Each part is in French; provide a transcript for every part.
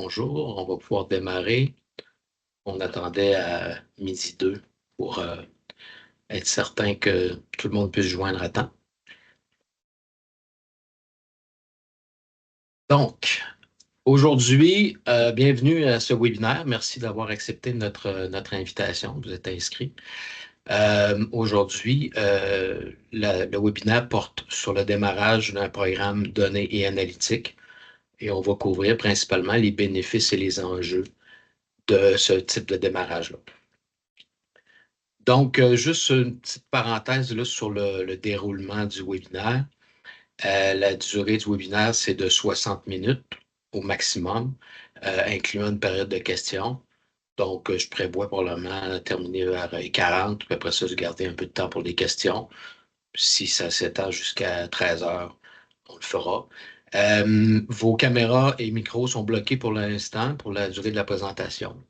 bonjour. On va pouvoir démarrer. On attendait à 12h02 pour être certain que tout le monde puisse joindre à temps. Donc, aujourd'hui, bienvenue à ce webinaire. Merci d'avoir accepté notre invitation. Vous êtes inscrit. Aujourd'hui, le webinaire porte sur le démarrage d'un programme données et analytique et on va couvrir principalement les bénéfices et les enjeux de ce type de démarrage-là. Donc, juste une petite parenthèse là, sur le déroulement du webinaire. La durée du webinaire, c'est de 60 minutes au maximum, incluant une période de questions. Donc, je prévois probablement terminer vers 40, puis après ça, je garder un peu de temps pour les questions. Si ça s'étend jusqu'à 13 heures, on le fera. Vos caméras et micros sont bloqués pour l'instant, pour la durée de la présentation.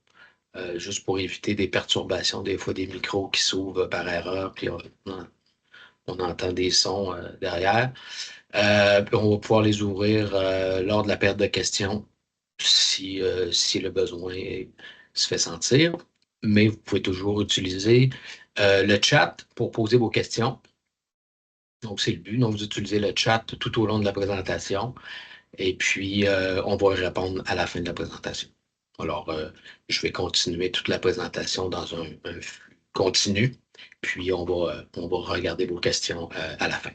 Juste pour éviter des perturbations, des fois des micros qui s'ouvrent par erreur, puis on entend des sons derrière. Puis on va pouvoir les ouvrir lors de la période de questions si le besoin se fait sentir. Mais vous pouvez toujours utiliser le chat pour poser vos questions. Donc, c'est le but. Donc, vous utilisez le chat tout au long de la présentation. Et puis, on va y répondre à la fin de la présentation. Alors, je vais continuer toute la présentation dans un flux continu, puis on va regarder vos questions à la fin.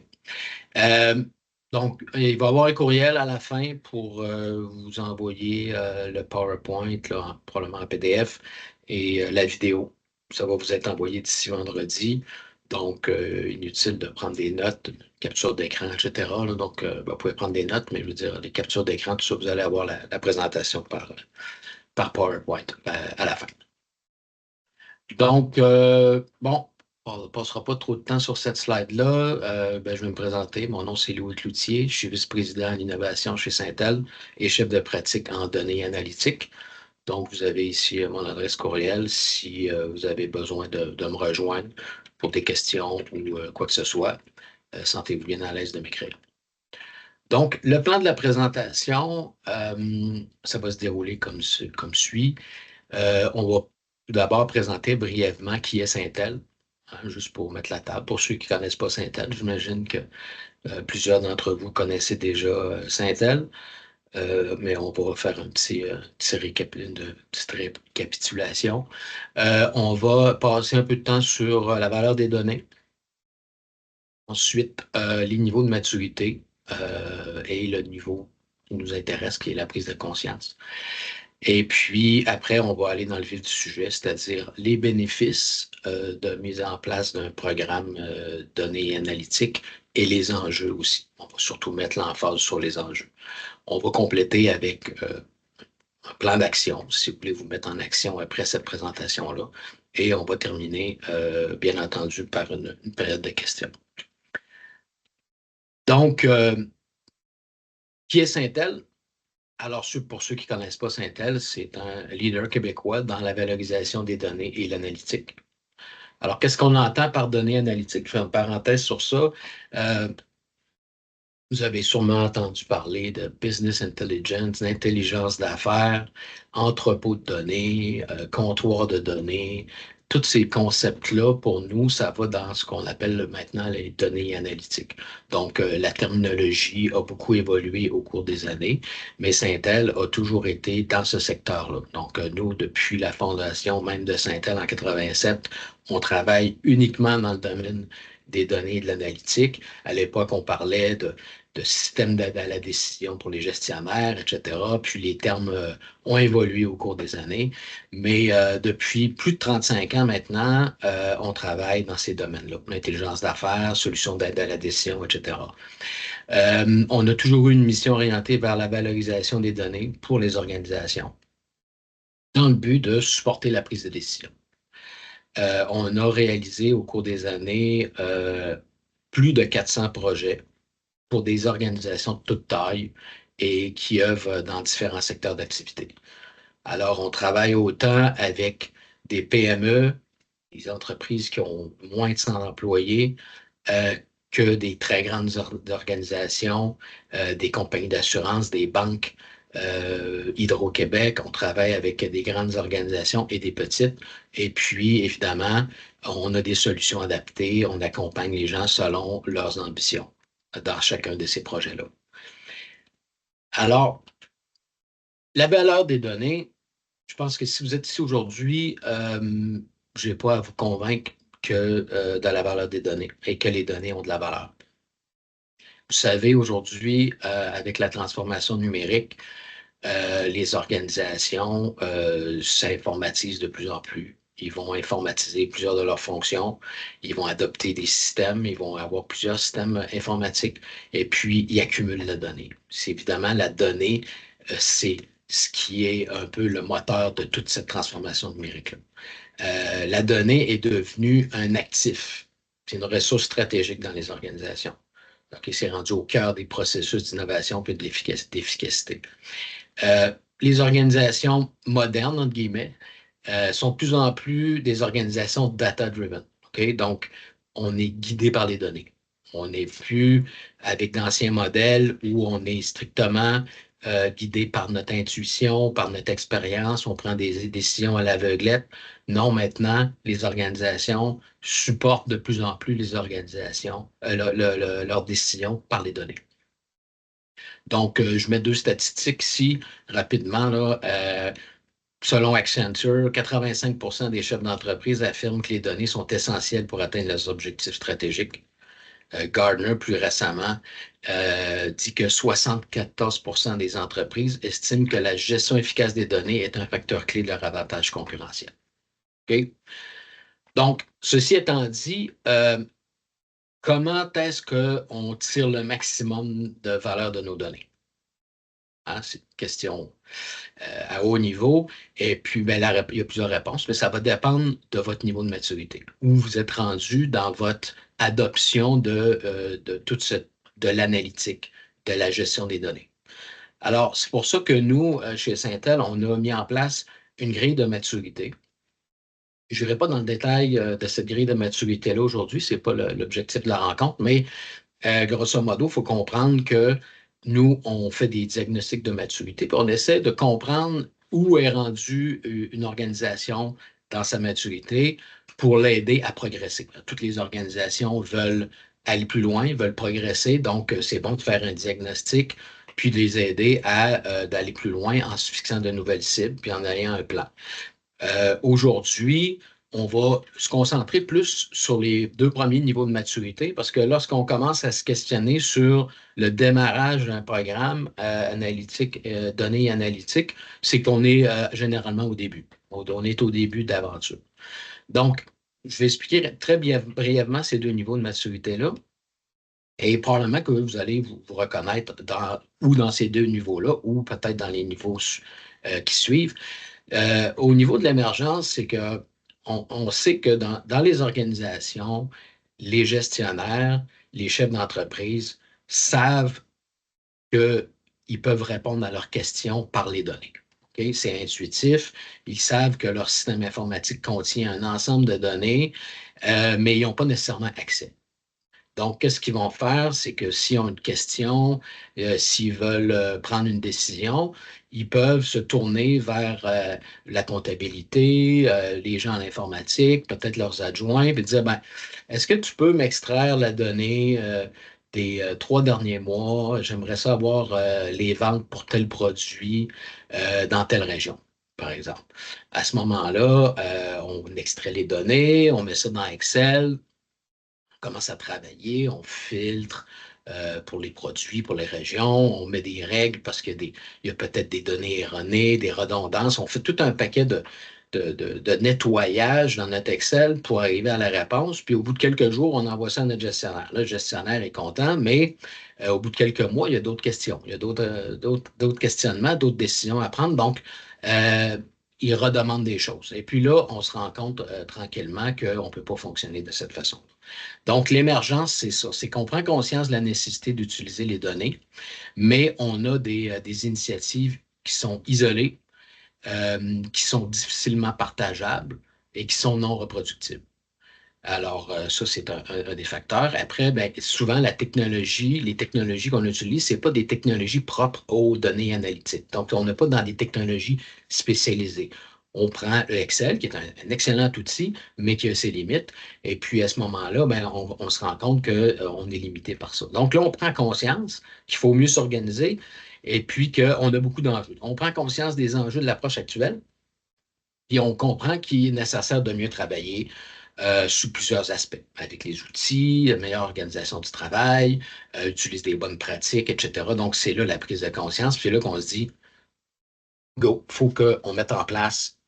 Donc, il va y avoir un courriel à la fin pour vous envoyer le PowerPoint, là, probablement en PDF, et la vidéo. Ça va vous être envoyé d'ici vendredi. Donc, inutile de prendre des notes, capture d'écran, etc. Là. Donc, vous pouvez prendre des notes, mais je veux dire, les captures d'écran, tout ça, vous allez avoir la présentation par PowerPoint à la fin. Donc, bon, on ne passera pas trop de temps sur cette slide-là. Je vais me présenter. Mon nom, c'est Louis Cloutier. Je suis vice-président en innovation chez Syntel et chef de pratique en données analytiques. Donc, vous avez ici mon adresse courriel si vous avez besoin de me rejoindre pour des questions ou quoi que ce soit. Sentez-vous bien à l'aise de m'écrire. Donc, le plan de la présentation, ça va se dérouler comme suit. On va tout d'abord présenter brièvement qui est Syntel, hein, juste pour mettre la table. Pour ceux qui ne connaissent pas Syntel, j'imagine que plusieurs d'entre vous connaissez déjà Syntel, mais on va faire une petite récapitulation. On va passer un peu de temps sur la valeur des données. Ensuite, les niveaux de maturité et le niveau qui nous intéresse, qui est la prise de conscience. Et puis, après, on va aller dans le vif du sujet, c'est-à-dire les bénéfices de mise en place d'un programme données et analytique et les enjeux aussi. On va surtout mettre l'emphase sur les enjeux. On va compléter avec un plan d'action, si vous voulez vous mettre en action après cette présentation-là. Et on va terminer, bien entendu, par une période de questions. Donc, qui est Syntel? Alors, pour ceux qui ne connaissent pas Syntel, c'est un leader québécois dans la valorisation des données et l'analytique. Alors, qu'est-ce qu'on entend par données analytiques? Je fais une parenthèse sur ça. Vous avez sûrement entendu parler de business intelligence, d'intelligence d'affaires, entrepôt de données, comptoir de données. Tous ces concepts-là, pour nous, ça va dans ce qu'on appelle maintenant les données analytiques. Donc, la terminologie a beaucoup évolué au cours des années, mais Syntel a toujours été dans ce secteur-là. Donc, nous, depuis la fondation même de Syntel en 87, on travaille uniquement dans le domaine des données et de l'analytique. À l'époque, on parlait de système d'aide à la décision pour les gestionnaires, etc. Puis les termes ont évolué au cours des années. Mais depuis plus de 35 ans maintenant, on travaille dans ces domaines-là. L'intelligence d'affaires, solutions d'aide à la décision, etc. On a toujours eu une mission orientée vers la valorisation des données pour les organisations dans le but de supporter la prise de décision. On a réalisé au cours des années plus de 400 projets pour des organisations de toute taille et qui œuvrent dans différents secteurs d'activité. Alors, on travaille autant avec des PME, des entreprises qui ont moins de 100 employés, que des très grandes organisations, des compagnies d'assurance, des banques, Hydro-Québec, on travaille avec des grandes organisations et des petites. Et puis, évidemment, on a des solutions adaptées, on accompagne les gens selon leurs ambitions dans chacun de ces projets-là. Alors, la valeur des données, je pense que si vous êtes ici aujourd'hui, je n'ai pas à vous convaincre que de la valeur des données et que les données ont de la valeur. Vous savez, aujourd'hui, avec la transformation numérique, les organisations s'informatisent de plus en plus. Ils vont informatiser plusieurs de leurs fonctions. Ils vont adopter des systèmes. Ils vont avoir plusieurs systèmes informatiques. Et puis, ils accumulent la donnée. C'est évidemment la donnée, c'est ce qui est un peu le moteur de toute cette transformation numérique-là. La donnée est devenue un actif. C'est une ressource stratégique dans les organisations. Donc, c'est rendu au cœur des processus d'innovation et d'efficacité. Les organisations modernes, entre guillemets, sont de plus en plus des organisations data-driven. Okay? Donc, on est guidé par les données. On n'est plus avec d'anciens modèles où on est strictement guidé par notre intuition, par notre expérience, on prend des décisions à l'aveuglette. Non, maintenant, les organisations supportent de plus en plus les organisations, leurs décisions par les données. Donc, je mets deux statistiques ici, rapidement. Là, selon Accenture, 85% des chefs d'entreprise affirment que les données sont essentielles pour atteindre leurs objectifs stratégiques. Gartner, plus récemment, dit que 74% des entreprises estiment que la gestion efficace des données est un facteur clé de leur avantage concurrentiel. Okay? Donc, ceci étant dit, comment est-ce qu'on tire le maximum de valeur de nos données? Hein, c'est une question à haut niveau. Et puis, ben, il y a plusieurs réponses, mais ça va dépendre de votre niveau de maturité, où vous êtes rendu dans votre adoption de toute de l'analytique, de la gestion des données. Alors, c'est pour ça que nous, chez Syntel, on a mis en place une grille de maturité. Je n'irai pas dans le détail de cette grille de maturité-là aujourd'hui, ce n'est pas l'objectif de la rencontre, mais grosso modo, il faut comprendre que nous, on fait des diagnostics de maturité, puis on essaie de comprendre où est rendue une organisation dans sa maturité pour l'aider à progresser. Toutes les organisations veulent aller plus loin, veulent progresser, donc c'est bon de faire un diagnostic, puis de les aider à d'aller plus loin en se fixant de nouvelles cibles, puis en ayant un plan. Aujourd'hui, on va se concentrer plus sur les deux premiers niveaux de maturité parce que lorsqu'on commence à se questionner sur le démarrage d'un programme analytique, données analytiques, c'est qu'on est généralement au début. On est au début d'aventure. Donc, je vais expliquer très brièvement ces deux niveaux de maturité-là. Et probablement que vous allez vous reconnaître dans ces deux niveaux-là ou peut-être dans les niveaux qui suivent. Au niveau de l'émergence, c'est que on sait que dans les organisations, les gestionnaires, les chefs d'entreprise savent qu'ils peuvent répondre à leurs questions par les données. Okay? C'est intuitif. Ils savent que leur système informatique contient un ensemble de données, mais ils n'ont pas nécessairement accès. Donc, qu'est-ce qu'ils vont faire? C'est que s'ils ont une question, s'ils veulent prendre une décision, ils peuvent se tourner vers la comptabilité, les gens en informatique, peut-être leurs adjoints, et dire, ben, est-ce que tu peux m'extraire la donnée des 3 derniers mois? J'aimerais savoir les ventes pour tel produit dans telle région, par exemple. À ce moment-là, on extrait les données, on met ça dans Excel, commence à travailler, on filtre pour les produits, pour les régions, on met des règles parce qu'il y a peut-être des données erronées, des redondances. On fait tout un paquet de nettoyage dans notre Excel pour arriver à la réponse. Puis au bout de quelques jours, on envoie ça à notre gestionnaire. Là, le gestionnaire est content, mais au bout de quelques mois, il y a d'autres questions. Il y a d'autres questionnements, d'autres décisions à prendre. Donc, il redemande des choses. Et puis là, on se rend compte tranquillement qu'on ne peut pas fonctionner de cette façon. Donc, l'émergence, c'est ça. C'est qu'on prend conscience de la nécessité d'utiliser les données, mais on a des initiatives qui sont isolées, qui sont difficilement partageables et qui sont non reproductibles. Alors, ça, c'est un des facteurs. Après, ben, souvent, les technologies qu'on utilise, ce pas des technologies propres aux données analytiques. Donc, on n'est pas dans des technologies spécialisées. On prend le Excel, qui est un excellent outil, mais qui a ses limites. Et puis, à ce moment-là, ben, on se rend compte qu'on est limité par ça. Donc, là, on prend conscience qu'il faut mieux s'organiser et puis qu'on a beaucoup d'enjeux. On prend conscience des enjeux de l'approche actuelle, puis on comprend qu'il est nécessaire de mieux travailler sous plusieurs aspects, avec les outils, une meilleure organisation du travail, utiliser des bonnes pratiques, etc. Donc, c'est là la prise de conscience. Puis c'est là qu'on se dit, go, il faut qu'on mette en place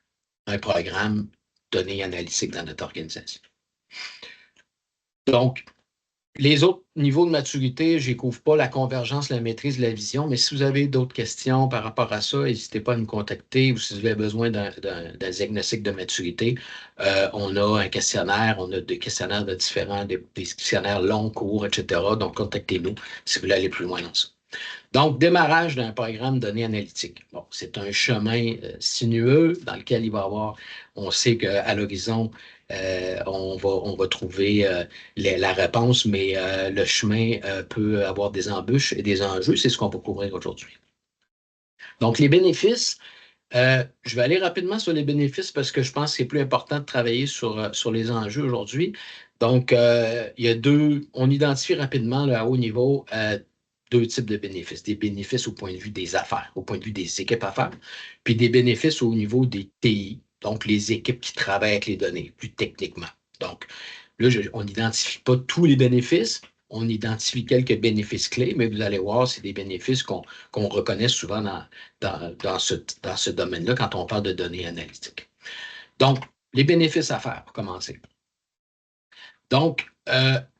un programme données analytique dans notre organisation. Donc, les autres niveaux de maturité, je n'y couvre pas la convergence, la maîtrise, la vision, mais si vous avez d'autres questions par rapport à ça, n'hésitez pas à nous contacter ou si vous avez besoin d'un diagnostic de maturité, on a un questionnaire, on a des questionnaires de différents, des questionnaires longs, courts, etc. Donc, contactez-nous si vous voulez aller plus loin dans ça. Donc, démarrage d'un programme de données analytiques. Bon, c'est un chemin sinueux dans lequel il va y avoir, on sait qu'à l'horizon, on va trouver la réponse, mais le chemin peut avoir des embûches et des enjeux. C'est ce qu'on va couvrir aujourd'hui. Donc, les bénéfices, je vais aller rapidement sur les bénéfices parce que je pense que c'est plus important de travailler sur les enjeux aujourd'hui. Donc, il y a on identifie rapidement là, à haut niveau deux types de bénéfices. Des bénéfices au point de vue des affaires, au point de vue des équipes affaires, puis des bénéfices au niveau des TI, donc les équipes qui travaillent avec les données, plus techniquement. Donc, là, on n'identifie pas tous les bénéfices, on identifie quelques bénéfices clés, mais vous allez voir, c'est des bénéfices qu'on reconnaît souvent dans ce domaine-là quand on parle de données analytiques. Donc, les bénéfices à faire, pour commencer. Donc,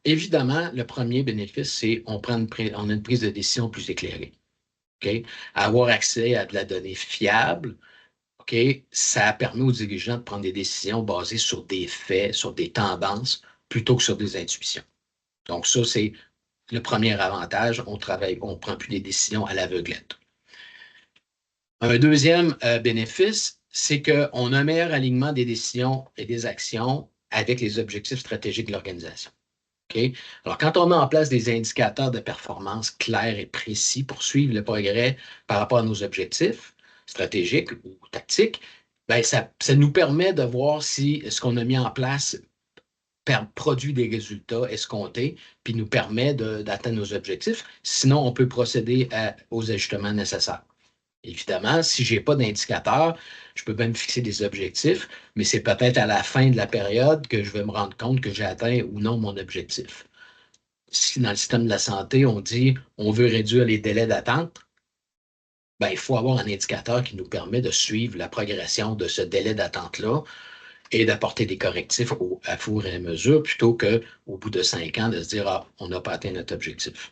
évidemment, le premier bénéfice, c'est on a une prise de décision plus éclairée. Okay? Avoir accès à de la donnée fiable, okay? Ça permet aux dirigeants de prendre des décisions basées sur des faits, sur des tendances, plutôt que sur des intuitions. Donc, ça, c'est le premier avantage. On ne prend plus des décisions à l'aveuglette. Un deuxième bénéfice, c'est qu'on a un meilleur alignement des décisions et des actions avec les objectifs stratégiques de l'organisation. Okay? Alors, quand on met en place des indicateurs de performance clairs et précis pour suivre le progrès par rapport à nos objectifs stratégiques ou tactiques, ben ça nous permet de voir si ce qu'on a mis en place produit des résultats escomptés, puis nous permet d'atteindre nos objectifs. Sinon, on peut procéder aux ajustements nécessaires. Évidemment, si je n'ai pas d'indicateur, je peux même fixer des objectifs, mais c'est peut-être à la fin de la période que je vais me rendre compte que j'ai atteint ou non mon objectif. Si dans le système de la santé, on dit on veut réduire les délais d'attente, ben, il faut avoir un indicateur qui nous permet de suivre la progression de ce délai d'attente-là et d'apporter des correctifs à fur et à mesure plutôt qu'au bout de 5 ans de se dire ah, on n'a pas atteint notre objectif.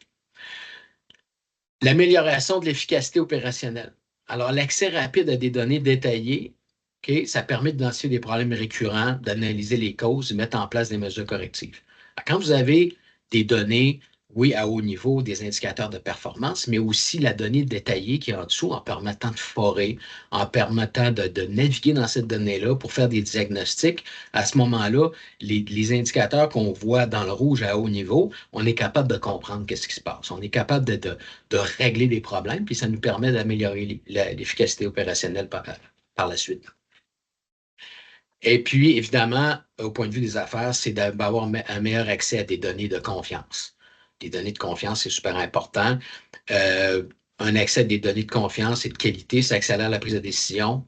L'amélioration de l'efficacité opérationnelle. Alors, l'accès rapide à des données détaillées, okay, ça permet d'identifier des problèmes récurrents, d'analyser les causes et mettre en place des mesures correctives. Alors, quand vous avez des données, oui, à haut niveau, des indicateurs de performance, mais aussi la donnée détaillée qui est en dessous en permettant de forer, en permettant de naviguer dans cette donnée-là pour faire des diagnostics. À ce moment-là, les indicateurs qu'on voit dans le rouge à haut niveau, on est capable de comprendre qu'est-ce qui se passe. On est capable de régler des problèmes, puis ça nous permet d'améliorer l'efficacité opérationnelle par la suite. Et puis, évidemment, au point de vue des affaires, c'est d'avoir un meilleur accès à des données de confiance. Des données de confiance, c'est super important. Un accès à des données de confiance et de qualité, ça accélère la prise de décision.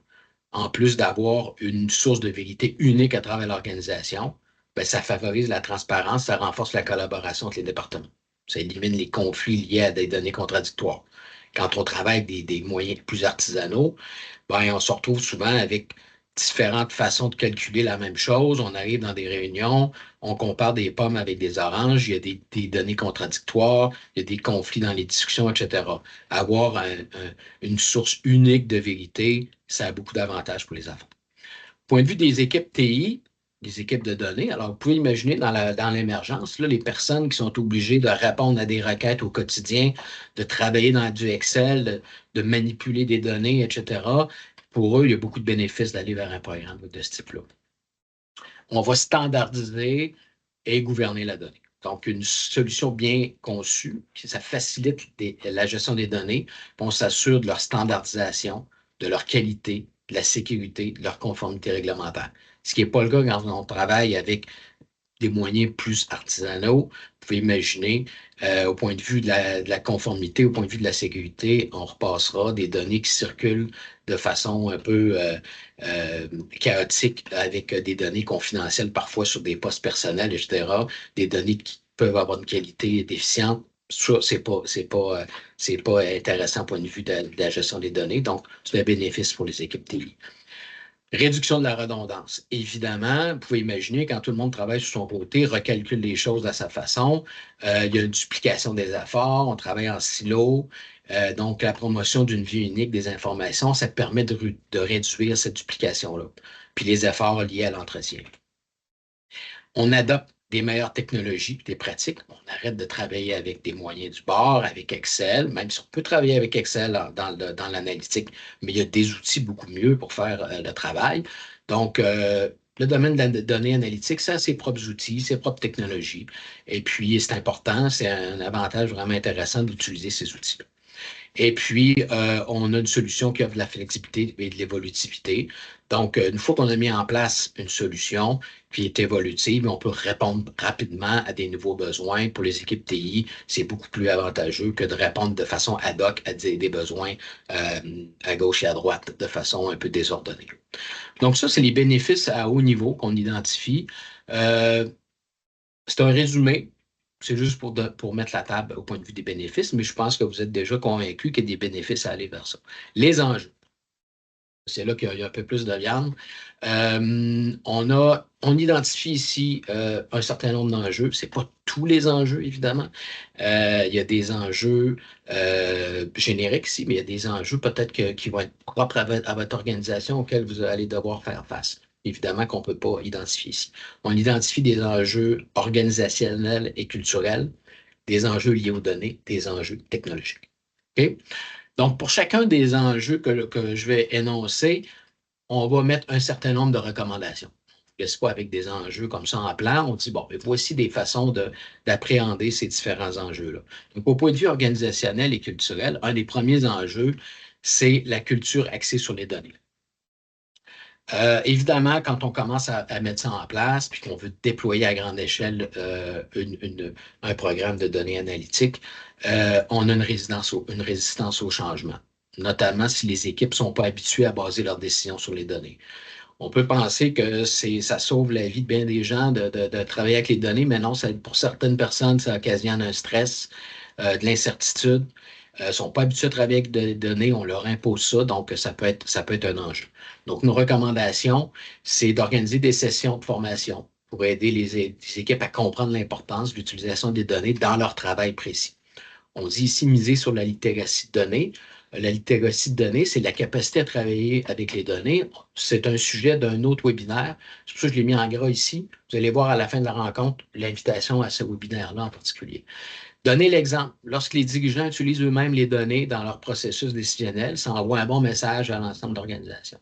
En plus d'avoir une source de vérité unique à travers l'organisation, ben, ça favorise la transparence, ça renforce la collaboration entre les départements. Ça élimine les conflits liés à des données contradictoires. Quand on travaille avec des moyens plus artisanaux, ben, on se retrouve souvent avec différentes façons de calculer la même chose. On arrive dans des réunions, on compare des pommes avec des oranges, il y a des données contradictoires, il y a des conflits dans les discussions, etc. Avoir une source unique de vérité, ça a beaucoup d'avantages pour les enfants. Point de vue des équipes TI, des équipes de données, alors vous pouvez imaginer dans l'émergence, les personnes qui sont obligées de répondre à des requêtes au quotidien, de travailler dans du Excel, de manipuler des données, etc. Pour eux, il y a beaucoup de bénéfices d'aller vers un programme de ce type-là. On va standardiser et gouverner la donnée. Donc, une solution bien conçue, ça facilite la gestion des données, puis on s'assure de leur standardisation, de leur qualité, de la sécurité, de leur conformité réglementaire. Ce qui n'est pas le cas quand on travaille avec des moyens plus artisanaux. Vous pouvez imaginer, au point de vue de la conformité, au point de vue de la sécurité, on repassera des données qui circulent de façon un peu chaotique avec des données confidentielles parfois sur des postes personnels, etc. Des données qui peuvent avoir une qualité déficiente. Ça, c'est pas intéressant au point de vue de la gestion des données. Donc, c'est un bénéfice pour les équipes TI. Réduction de la redondance. Évidemment, vous pouvez imaginer quand tout le monde travaille sur son côté, recalcule les choses à sa façon. Il y a une duplication des efforts, on travaille en silo. Donc, la promotion d'une vue unique des informations, ça permet de réduire cette duplication-là. Puis les efforts liés à l'entretien. On adopte des meilleures technologies, des pratiques. On arrête de travailler avec des moyens du bord, avec Excel, même si on peut travailler avec Excel dans l'analytique, mais il y a des outils beaucoup mieux pour faire le travail. Donc, le domaine de la donnée analytique, ça a ses propres outils, ses propres technologies. Et puis, c'est important, c'est un avantage vraiment intéressant d'utiliser ces outils. Et puis, on a une solution qui offre de la flexibilité et de l'évolutivité. Donc, une fois qu'on a mis en place une solution qui est évolutive, on peut répondre rapidement à des nouveaux besoins. Pour les équipes TI, c'est beaucoup plus avantageux que de répondre de façon ad hoc à des besoins à gauche et à droite de façon un peu désordonnée. Donc, ça, c'est les bénéfices à haut niveau qu'on identifie. Euh, c'est un résumé. C'est juste pour mettre la table au point de vue des bénéfices, mais je pense que vous êtes déjà convaincu qu'il y a des bénéfices à aller vers ça. Les enjeux. C'est là qu'il y a un peu plus de viande. On identifie ici un certain nombre d'enjeux. Ce n'est pas tous les enjeux, évidemment. Il y a des enjeux génériques ici, mais il y a des enjeux peut-être qui vont être propres à votre organisation auxquels vous allez devoir faire face. Évidemment qu'on ne peut pas identifier ici. On identifie des enjeux organisationnels et culturels, des enjeux liés aux données, des enjeux technologiques. OK? Donc, pour chacun des enjeux que je vais énoncer, on va mettre un certain nombre de recommandations. Ce n'est pas avec des enjeux comme ça en plan, on dit, bon, voici des façons d'appréhender ces différents enjeux-là. Donc, au point de vue organisationnel et culturel, un des premiers enjeux, c'est la culture axée sur les données. Évidemment, quand on commence à mettre ça en place, puis qu'on veut déployer à grande échelle un programme de données analytiques, on a une résistance au changement, notamment si les équipes ne sont pas habituées à baser leurs décisions sur les données. On peut penser que ça sauve la vie de bien des gens de travailler avec les données, mais non, pour certaines personnes, ça occasionne un stress, de l'incertitude. Ils ne sont pas habitués à travailler avec des données, on leur impose ça, donc ça peut être un enjeu. Donc, nos recommandations, c'est d'organiser des sessions de formation pour aider les équipes à comprendre l'importance de l'utilisation des données dans leur travail précis. On dit ici miser sur la littératie de données. La littératie de données, c'est la capacité à travailler avec les données. C'est un sujet d'un autre webinaire. C'est pour ça que je l'ai mis en gras ici. Vous allez voir à la fin de la rencontre l'invitation à ce webinaire-là en particulier. Donnez l'exemple. Lorsque les dirigeants utilisent eux-mêmes les données dans leur processus décisionnel, ça envoie un bon message à l'ensemble de l'organisation.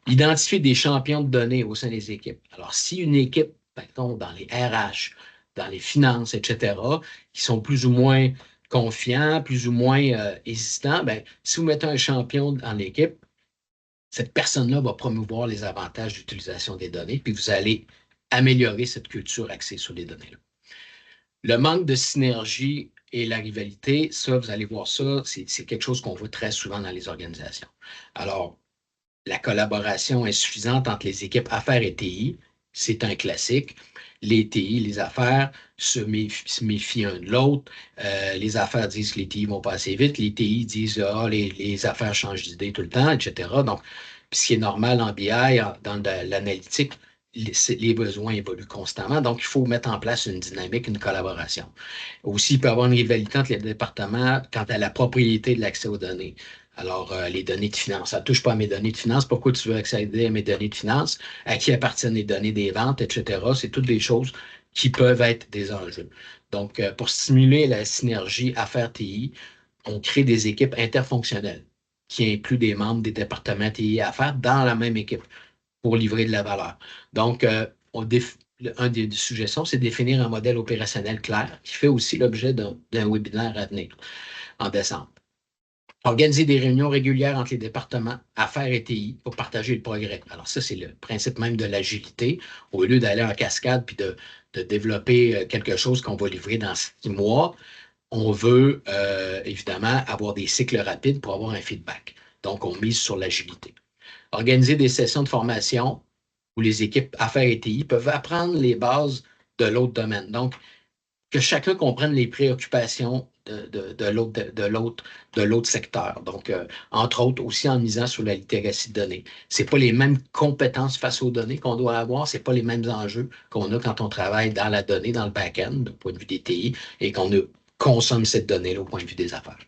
Identifier des champions de données au sein des équipes. Alors, si une équipe, mettons, dans les RH, dans les finances, etc., qui sont plus ou moins confiants, plus ou moins hésitants, ben, si vous mettez un champion dans l'équipe, cette personne-là va promouvoir les avantages d'utilisation des données, puis vous allez améliorer cette culture axée sur les données-là. Le manque de synergie et la rivalité, ça, vous allez voir ça, c'est quelque chose qu'on voit très souvent dans les organisations. Alors, la collaboration insuffisante entre les équipes affaires et TI, c'est un classique. Les TI, les affaires se méfient un de l'autre. Les affaires disent que les TI vont pas assez vite. Les TI disent ah, les affaires changent d'idée tout le temps, etc. Donc, ce qui est normal en BI, dans l'analytique, les besoins évoluent constamment. Donc, il faut mettre en place une dynamique, une collaboration. Aussi, il peut y avoir une rivalité entre les départements quant à la propriété de l'accès aux données. Alors, les données de finances, ça ne touche pas à mes données de finances. Pourquoi tu veux accéder à mes données de finances? À qui appartiennent les données des ventes, etc. C'est toutes des choses qui peuvent être des enjeux. Donc, pour stimuler la synergie affaires TI, on crée des équipes interfonctionnelles qui incluent des membres des départements TI et affaires dans la même équipe pour livrer de la valeur. Donc, un des suggestions, c'est de définir un modèle opérationnel clair qui fait aussi l'objet d'un webinaire à venir en décembre. Organiser des réunions régulières entre les départements affaires et TI pour partager le progrès. Alors ça, c'est le principe même de l'agilité. Au lieu d'aller en cascade puis de développer quelque chose qu'on va livrer dans 6 mois, on veut évidemment avoir des cycles rapides pour avoir un feedback. Donc, on mise sur l'agilité. Organiser des sessions de formation où les équipes affaires et TI peuvent apprendre les bases de l'autre domaine. Donc, que chacun comprenne les préoccupations de l'autre secteur. Donc, entre autres, aussi en misant sur la littératie de données. Ce n'est pas les mêmes compétences face aux données qu'on doit avoir, ce n'est pas les mêmes enjeux qu'on a quand on travaille dans la donnée, dans le back-end, du point de vue des TI, et qu'on consomme cette donnée-là au point de vue des affaires.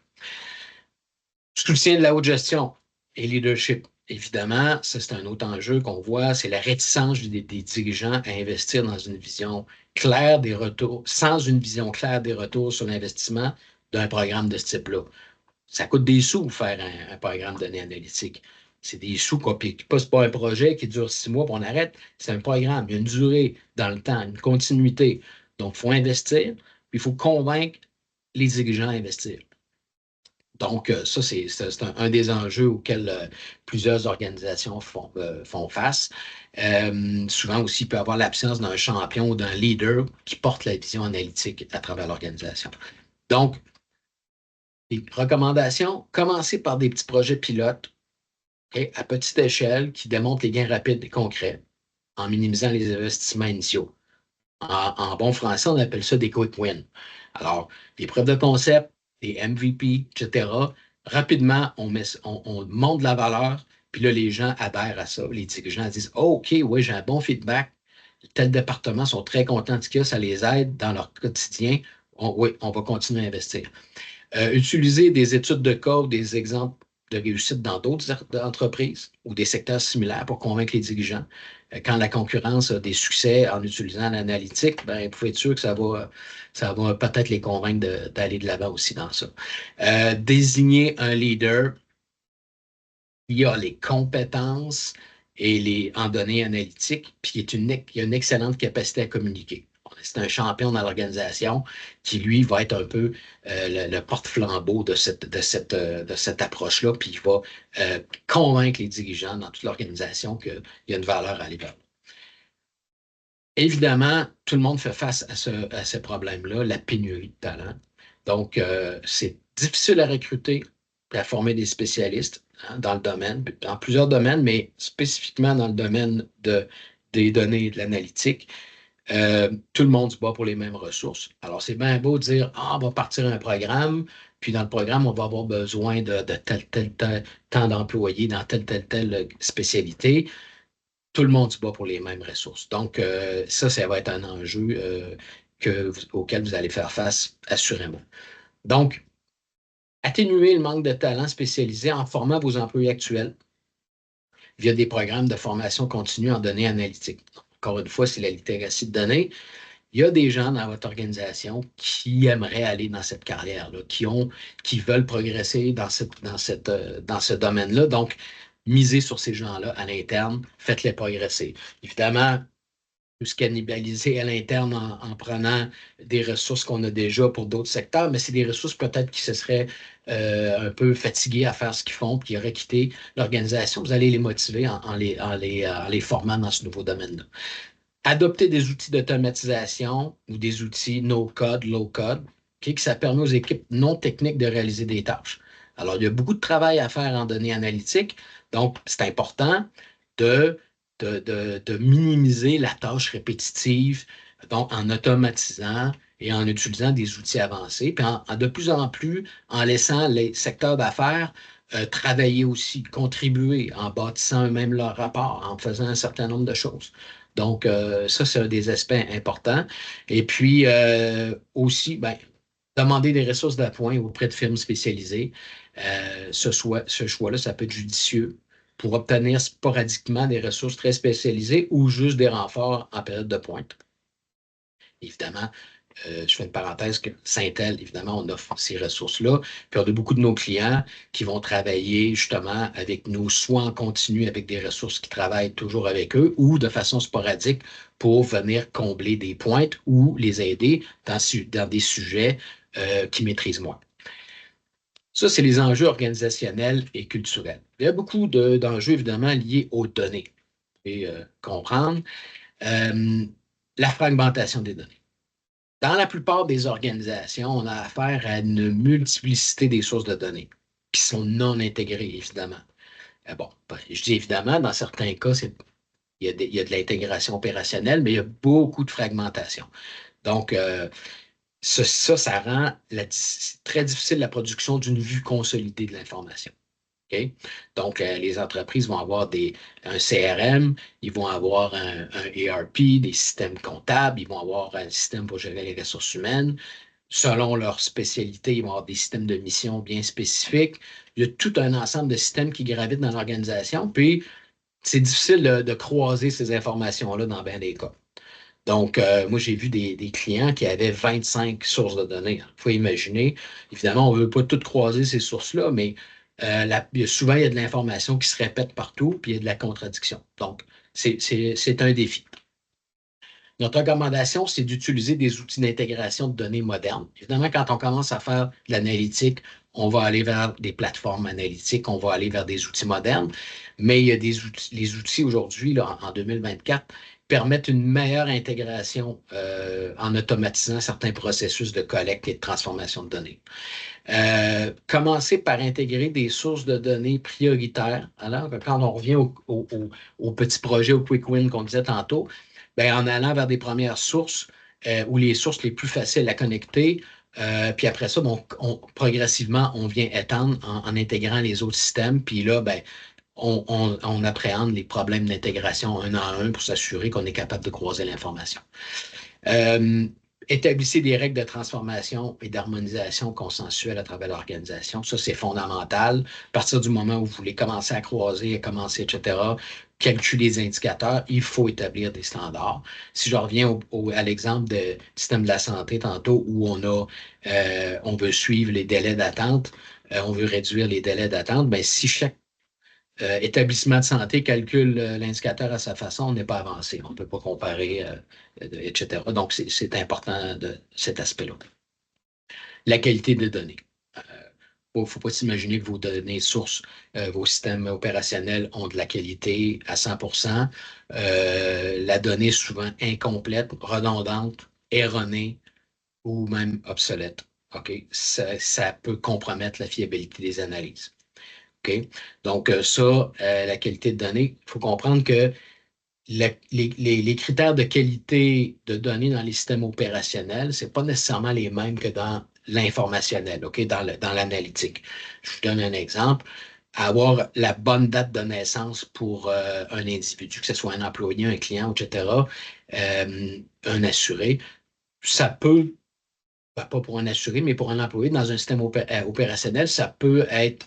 Soutien de la haute gestion et leadership. Évidemment, ça, c'est un autre enjeu qu'on voit, c'est la réticence des dirigeants à investir dans une vision claire des retours, sans une vision claire des retours sur l'investissement d'un programme de ce type-là. Ça coûte des sous faire un programme de données analytiques. C'est des sous, quoi. Puis, c'est pas un projet qui dure 6 mois, puis on arrête. C'est un programme. Il y a une durée dans le temps, une continuité. Donc, il faut investir, puis il faut convaincre les dirigeants à investir. Donc, ça, c'est un des enjeux auxquels plusieurs organisations font face. Souvent aussi, il peut y avoir l'absence d'un champion ou d'un leader qui porte la vision analytique à travers l'organisation. Donc, les recommandations, commencer par des petits projets pilotes à petite échelle qui démontrent les gains rapides et concrets en minimisant les investissements initiaux. En bon français, on appelle ça des quick wins. Alors, des preuves de concept, des MVP, etc. Rapidement, on monte de la valeur, puis là, les gens adhèrent à ça. Les dirigeants disent oh, OK, oui, j'ai un bon feedback. Tel département sont très contents de ce qu'il y a, ça les aide dans leur quotidien. Oui, on va continuer à investir. Utiliser des études de cas ou des exemples de réussite dans d'autres entreprises ou des secteurs similaires pour convaincre les dirigeants. Quand la concurrence a des succès en utilisant l'analytique, ben, vous pouvez être sûr que ça va peut-être les convaincre d'aller de l'avant aussi dans ça. Désigner un leader qui a les compétences en données analytiques, puis qui a une excellente capacité à communiquer. C'est un champion dans l'organisation qui, lui, va être un peu le porte-flambeau de cette approche-là, puis il va convaincre les dirigeants dans toute l'organisation qu'il y a une valeur à aller vers. Évidemment, tout le monde fait face à ce problème-là, la pénurie de talent. Donc, c'est difficile à recruter et à former des spécialistes dans le domaine, dans plusieurs domaines, mais spécifiquement dans le domaine des données et de l'analytique. Tout le monde se bat pour les mêmes ressources. Alors, c'est bien beau de dire, on va partir un programme, puis dans le programme, on va avoir besoin de tel temps d'employés dans telle spécialité. Tout le monde se bat pour les mêmes ressources. Donc, ça va être un enjeu auquel vous allez faire face assurément. Donc, atténuer le manque de talent spécialisé en formant vos employés actuels via des programmes de formation continue en données analytiques. Encore une fois, c'est la littératie de données. Il y a des gens dans votre organisation qui aimeraient aller dans cette carrière-là, qui veulent progresser dans ce domaine-là. Donc, misez sur ces gens-là à l'interne, faites-les progresser. Évidemment, se cannibaliser à l'interne en prenant des ressources qu'on a déjà pour d'autres secteurs, mais c'est des ressources peut-être qui se seraient un peu fatiguées à faire ce qu'ils font, puis qui auraient quitté l'organisation. Vous allez les motiver en les formant dans ce nouveau domaine-là. Adopter des outils d'automatisation ou des outils no-code, low-code, qui ça permet aux équipes non techniques de réaliser des tâches. Alors, il y a beaucoup de travail à faire en données analytiques, donc c'est important de minimiser la tâche répétitive, donc en automatisant et en utilisant des outils avancés, puis de plus en plus en laissant les secteurs d'affaires travailler aussi, contribuer en bâtissant eux-mêmes leur rapport, en faisant un certain nombre de choses. Donc, ça, c'est un des aspects importants. Et puis, aussi, demander des ressources d'appoint auprès de firmes spécialisées. Ce choix-là, ça peut être judicieux pour obtenir sporadiquement des ressources très spécialisées ou juste des renforts en période de pointe. Évidemment, je fais une parenthèse que Syntel, évidemment, on offre ces ressources-là. Puis on a beaucoup de nos clients qui vont travailler justement avec nous, soit en continu avec des ressources qui travaillent toujours avec eux, ou de façon sporadique pour venir combler des pointes ou les aider dans des sujets qu'ils maîtrisent moins. Ça, c'est les enjeux organisationnels et culturels. Il y a beaucoup d'enjeux, évidemment, liés aux données. Et comprendre la fragmentation des données. Dans la plupart des organisations, on a affaire à une multiplicité des sources de données qui sont non intégrées, évidemment. Bon, je dis évidemment, dans certains cas, il y a de l'intégration opérationnelle, mais il y a beaucoup de fragmentation. Donc, ça rend très difficile la production d'une vue consolidée de l'information. Okay? Donc, les entreprises vont avoir un CRM, ils vont avoir un ERP, des systèmes comptables, ils vont avoir un système pour gérer les ressources humaines. Selon leur spécialité, ils vont avoir des systèmes de mission bien spécifiques. Il y a tout un ensemble de systèmes qui gravitent dans l'organisation, puis c'est difficile de croiser ces informations-là dans bien des cas. Donc, moi, j'ai vu des clients qui avaient 25 sources de données. Il faut imaginer. Évidemment, on ne veut pas toutes croiser ces sources-là, mais souvent, il y a de l'information qui se répète partout, puis il y a de la contradiction. Donc, c'est un défi. Notre recommandation, c'est d'utiliser des outils d'intégration de données modernes. Évidemment, quand on commence à faire de l'analytique, on va aller vers des plateformes analytiques, on va aller vers des outils modernes, mais il y a les outils aujourd'hui, en 2024, permettent une meilleure intégration en automatisant certains processus de collecte et de transformation de données. Commencer par intégrer des sources de données prioritaires. Alors, quand on revient au petit projet, au quick win qu'on disait tantôt, bien, en allant vers des premières sources ou les sources les plus faciles à connecter, puis après ça, progressivement, on vient étendre en intégrant les autres systèmes. Puis là, ben, on appréhende les problèmes d'intégration un à un pour s'assurer qu'on est capable de croiser l'information. Établissez des règles de transformation et d'harmonisation consensuelle à travers l'organisation. Ça, c'est fondamental. À partir du moment où vous voulez commencer à croiser, etc., calculer les indicateurs, il faut établir des standards. Si je reviens à l'exemple du système de la santé tantôt, où on veut suivre les délais d'attente, on veut réduire les délais d'attente, bien, si chaque établissement de santé calcule l'indicateur à sa façon, on n'est pas avancé. On ne peut pas comparer, etc. Donc, c'est important de cet aspect-là. La qualité des données. Il ne faut pas s'imaginer que vos données sources, vos systèmes opérationnels ont de la qualité à 100%. La donnée est souvent incomplète, redondante, erronée ou même obsolète. Okay? Ça peut compromettre la fiabilité des analyses. Okay? Donc, la qualité de données, il faut comprendre que les critères de qualité de données dans les systèmes opérationnels, ce n'est pas nécessairement les mêmes que dans l'informationnel, okay? Dans l'analytique. Je vous donne un exemple. Avoir la bonne date de naissance pour un individu, que ce soit un employé, un client, etc., un assuré, ça peut pas pour un assuré, mais pour un employé dans un système opérationnel, ça peut être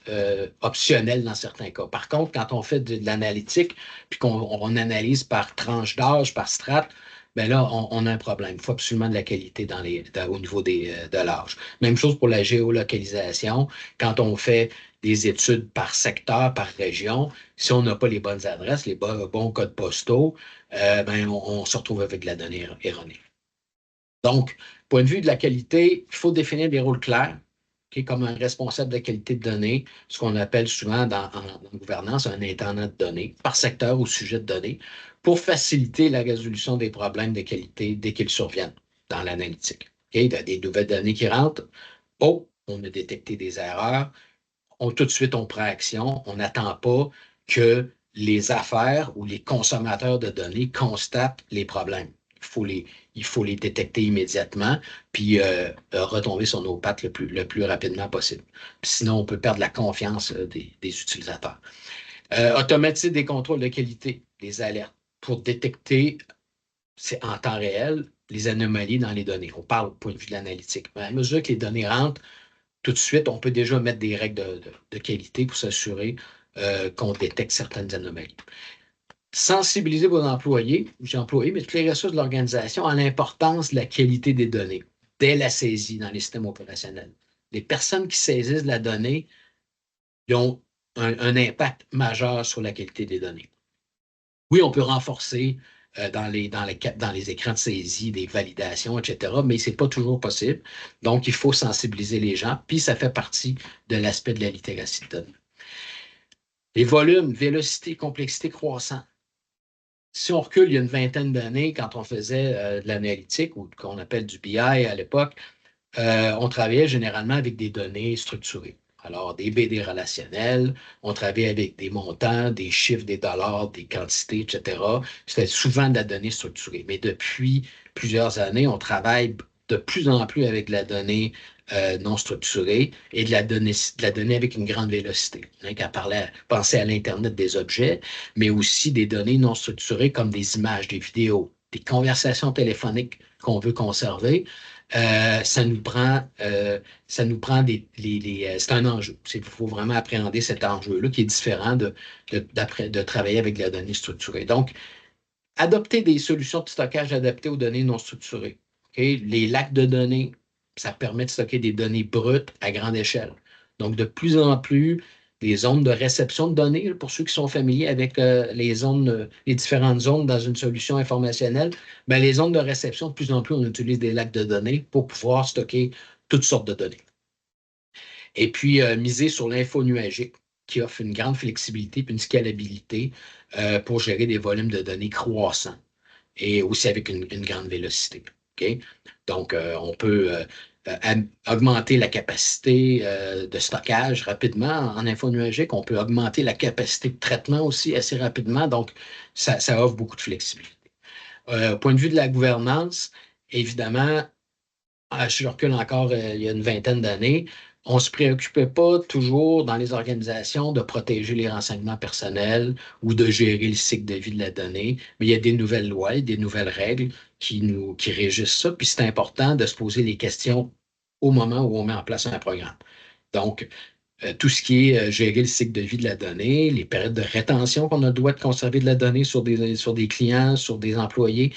optionnel dans certains cas. Par contre, quand on fait de l'analytique, puis qu'on analyse par tranche d'âge, par strate, ben là, on a un problème. Il faut absolument de la qualité au niveau de l'âge. Même chose pour la géolocalisation. Quand on fait des études par secteur, par région, si on n'a pas les bonnes adresses, les bons codes postaux, ben on se retrouve avec de la donnée erronée. Donc, point de vue de la qualité, il faut définir des rôles clairs, okay, comme un responsable de qualité de données, ce qu'on appelle souvent en gouvernance un intendant de données, par secteur ou sujet de données, pour faciliter la résolution des problèmes de qualité dès qu'ils surviennent dans l'analytique. Okay, il y a des nouvelles données qui rentrent. Oh, on a détecté des erreurs. Tout de suite, on prend action. On n'attend pas que les affaires ou les consommateurs de données constatent les problèmes. Il faut les détecter immédiatement, puis retomber sur nos pattes le plus rapidement possible. Puis sinon, on peut perdre la confiance des utilisateurs. Automatiser des contrôles de qualité, les alertes, pour détecter, c'est en temps réel, les anomalies dans les données. On parle au point de vue de l'analytique. Mais à mesure que les données rentrent, tout de suite, on peut déjà mettre des règles de qualité pour s'assurer qu'on détecte certaines anomalies. Sensibiliser vos employés, mais toutes les ressources de l'organisation à l'importance de la qualité des données. dès la saisie dans les systèmes opérationnels. Les personnes qui saisissent la donnée, ils ont un impact majeur sur la qualité des données. Oui, on peut renforcer dans les écrans de saisie des validations, etc., mais ce n'est pas toujours possible. Donc, il faut sensibiliser les gens, puis ça fait partie de l'aspect de la littératie de données. Les volumes, vélocité, complexité croissant. Si on recule il y a une vingtaine d'années, quand on faisait de l'analytique ou qu'on appelle du BI à l'époque, on travaillait généralement avec des données structurées. Alors, des BD relationnels, on travaillait avec des montants, des chiffres, des dollars, des quantités, etc. C'était souvent de la donnée structurée. Mais depuis plusieurs années, on travaille de plus en plus avec de la donnée non structurée et de la donnée avec une grande vélocité. Qu'à penser à l'Internet des objets, mais aussi des données non structurées comme des images, des vidéos, des conversations téléphoniques qu'on veut conserver. C'est un enjeu. Il faut vraiment appréhender cet enjeu-là qui est différent de travailler avec de la donnée structurée. Donc, adopter des solutions de stockage adaptées aux données non structurées. Okay? Les lacs de données, ça permet de stocker des données brutes à grande échelle. Donc, de plus en plus, les zones de réception de données, pour ceux qui sont familiers avec les différentes zones dans une solution informationnelle, bien, les zones de réception, de plus en plus, on utilise des lacs de données pour pouvoir stocker toutes sortes de données. Et puis, miser sur l'info nuagique, qui offre une grande flexibilité et une scalabilité pour gérer des volumes de données croissants et aussi avec une grande vélocité. Okay? Donc, on peut augmenter la capacité de stockage rapidement en info nuagique. On peut augmenter la capacité de traitement aussi assez rapidement. Donc, ça offre beaucoup de flexibilité. Au point de vue de la gouvernance, évidemment, je recule encore il y a une vingtaine d'années, on ne se préoccupait pas toujours dans les organisations de protéger les renseignements personnels ou de gérer le cycle de vie de la donnée, mais il y a des nouvelles lois, des nouvelles règles qui régissent ça, puis c'est important de se poser les questions au moment où on met en place un programme. Donc, tout ce qui est gérer le cycle de vie de la donnée, les périodes de rétention qu'on a le droit de conserver de la donnée sur des clients, sur des employés,